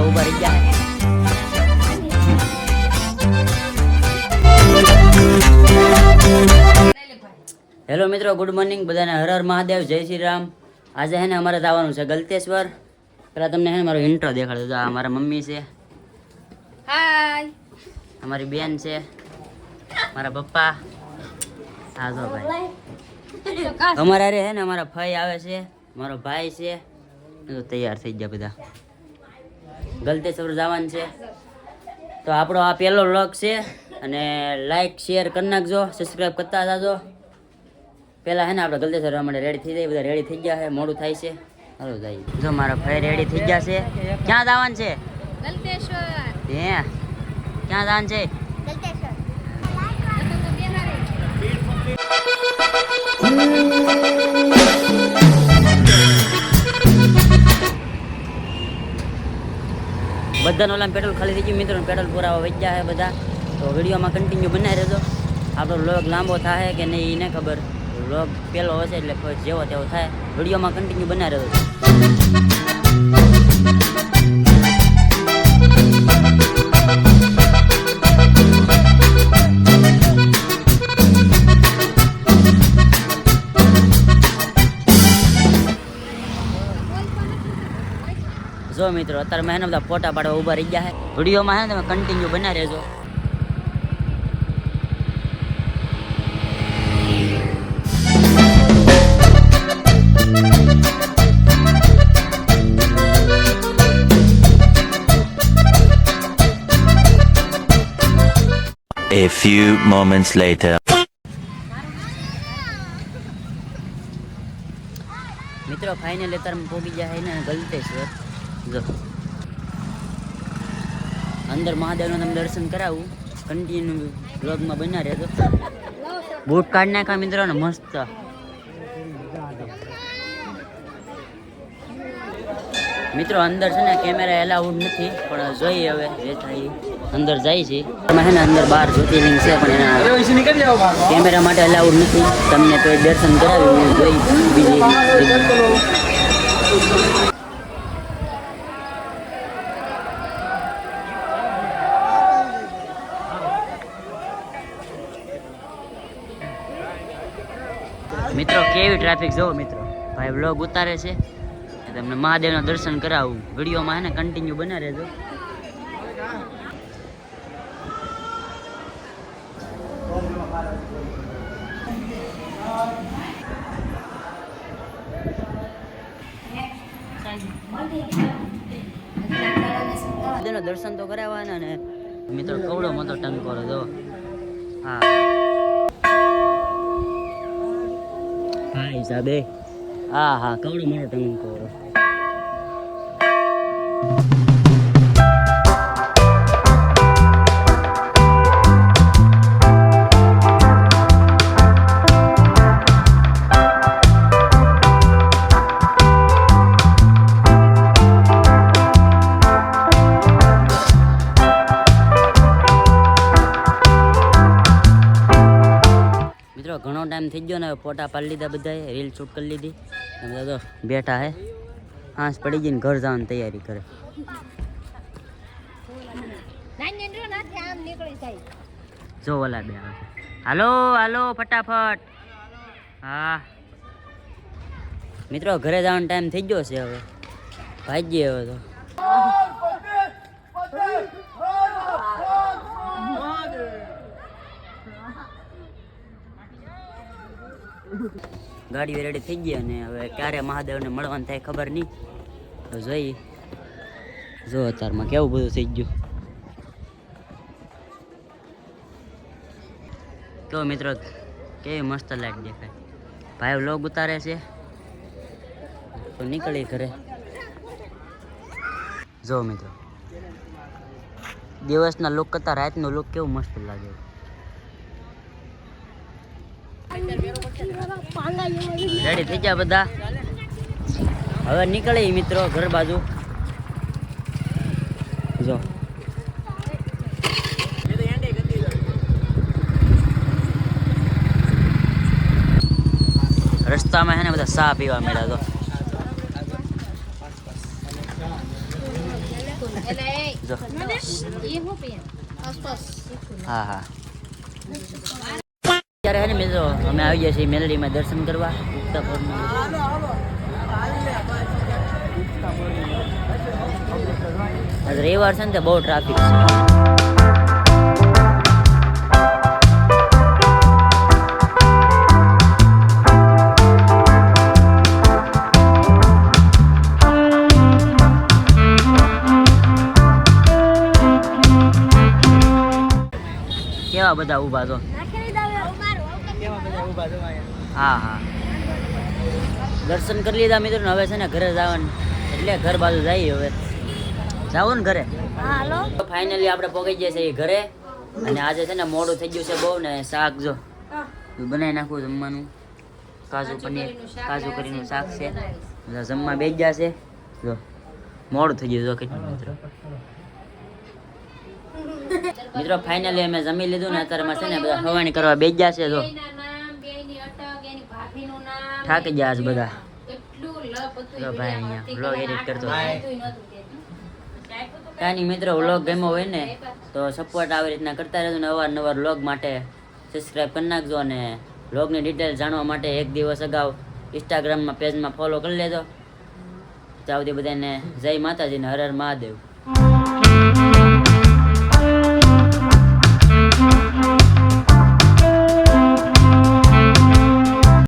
પાડવા ઊભા રહી ગયા. હેલો મિત્રો, ગુડ મોર્નિંગ બધાને. હર હર મહાદેવ, જય શ્રી રામ. આજે હે ને અમારે જવાનું છે ગલતેશ્વર. પેલા તમને હે ને મારો ઇન્ટ્રો દેખાડો. તો આ મારા મમ્મી છે, હાય, અમારી બેન છે, મારા પપ્પા. હા જો ભાઈ અમારા રે હે ને અમારા ભાઈ આવે છે, મારો ભાઈ છે. તો તૈયાર થઈ ગયા બધા. ગલતેશ્વર જવાનું છે. તો આપણો આ પહેલો વ્લોગ છે અને લાઈક શેર કરી નાખજો, સબસ્ક્રાઈબ કરતા જાજો. પેલા હે ને આપણે ગલતેશ્વર જવા માટે રેડી થઈ જાય. બધા રેડી થઈ ગયા છે, મોડું થાય છે. હાલો જઈએ. જો મારા ભાઈ રેડી થઈ ગયા છે. ક્યાં જવાનું છે? ગલતેશ્વર. હે ક્યાં જવાનું છે? ગલતેશ્વર. બધાનો ઓલા પેટ્રોલ ખાલી થઈ ગયું મિત્રો. પેટ્રોલ પુરાવા વહી ગયા છે બધા. તો વિડીયોમાં કન્ટિન્યુ બનાવી રહેજો. આપણો વ્લોગ લાંબો થાય કે નહીં એને ખબર. વ્લોગ પહેલો હશે એટલે જેવો તેવો થાય. વિડીયોમાં કન્ટિન્યુ બનાવી રહેજો. જો મિત્રો અત્યારે મેં બધા ફોટા પાડવા ઊભા રહી ગયા છે. વિડીયોમાં હે ને તમે કન્ટિન્યુ બનાવી રહેજો. A few moments later. મિત્રો ફાઇનલ અત્યારે પહોંચી ગયા છે ને ગલતેશ્વર. જો અંદર મહાદેવનું તમે દર્શન કરાવું. કન્ટિન્યુ બ્લોગમાં બન્યા રહેજો. બૂટ કાઢી નાખ્યા મિત્રો ને મસ્ત. મિત્રો અંદર છે ને કેમેરા એલાઉડ નથી, પણ જોઈએ હવે જે થાય. અંદર જાય છે તમે હે ને અંદર બહાર જ્યોતિર્લિંગ છે પણ એના કેમેરા માટે એલાઉડ નથી. તમને તો દર્શન કરાવ્યું જોઈ બીજી. મિત્રો કેવી ટ્રાફિક જોવો મિત્રો. ભાઈ વ્લોગ ઉતારે છે, તમને મહાદેવના દર્શન કરાવું. વિડીયોમાં હે ને કન્ટિન્યુ બના રહેજો. મહાદેવના દર્શન તો કરાવવાના ને મિત્રો. કવડો મોટો ટંકોરો જો. હા હા હિસાબે. હા હા કવડો મોટો ટંકોરો. ઘણો ટાઈમ થઈ ગયો ને. ફોટા પાડી લીધા બધાએ, રીલ શૂટ કરી લીધી. બધા તો બેઠા હે, આંસ પડી ગઈ ને ઘર જવાની તૈયારી કરે. જો ઓલા બે આવે. હાલો હાલો ફટાફટ. હા મિત્રો ઘરે જવાનો ટાઈમ થઈ ગયો છે. હવે ભાગીએ હવે તો. ગાડીઓ રેડી થઈ ગઈ અને હવે ક્યારે મહાદેવને મળવાનું થાય ખબર નહીં. તો જોઈ જો અત્યારમાં કેવું બધું થઈ ગયું. તો મિત્રો કેવી મસ્ત લાઈટ દેખાય. ભાઈ વ્લોગ ઉતારે છે તો નીકળી ઘરે. જો મિત્રો દિવસના લુક કરતાં રાતનો લુક કેવું મસ્ત લાગે. રેડી થઈ ગયા બધા. હવે નીકળી મિત્રો ઘર બાજુ. જો રસ્તામાં હે ને બધા ચા પીવા મળ્યા. તો એટલે એ જો એ હું પીએ આસપાસ હા હા અત્યારે હે ને મિત્રો અમે આવી ગયા છીએ મેલડીમાં દર્શન કરવા ઉત્તાપોરમાં. આજ રવિવાર છે ને તો બહુ ટ્રાફિક છે. કેવા બધા ઊભા છો. હા હા દર્શન કરી લીધા મિત્રો ને હવે છે ને ઘરે જવાનું એટલે ઘર બાજુ જઈએ હવે જાવું ને ઘરે. હાલો ફાઇનલી આપણે પહોંચી ગયા છીએ ઘરે અને આજે છે ને મોડું થઈ ગયું છે બહુ ને શાક જો બનાવી નાખું જમવાનું કાજુ કરીનું શાક છે બધા જમવા બેસી ગયા છે જો મોડું થઈ ગયું જો કેટલું મિત્રો ફાઇનલી અમે જમી લીધું ને અત્યારમાં છે ને બધા હવાણી કરવા બેસી ગયા છે જો થાકી ગયા આજ બધા. જો ભાઈ અહીંયા વ્લોગ એડિટ કરતો કાંઈ મિત્રો વ્લોગ ગમ્યો હોય ને તો સપોર્ટ આવી રીતના કરતા રહેજો ને અવારનવાર વ્લોગ માટે સબસ્ક્રાઈબ કરી નાખજો અને વ્લોગની ડિટેલ જાણવા માટે એક દિવસ અગાઉ ઇન્સ્ટાગ્રામમાં પેજમાં ફોલો કરી લેજો. ત્યાં સુધી બધાને જય માતાજી ને હર હર મહાદેવ.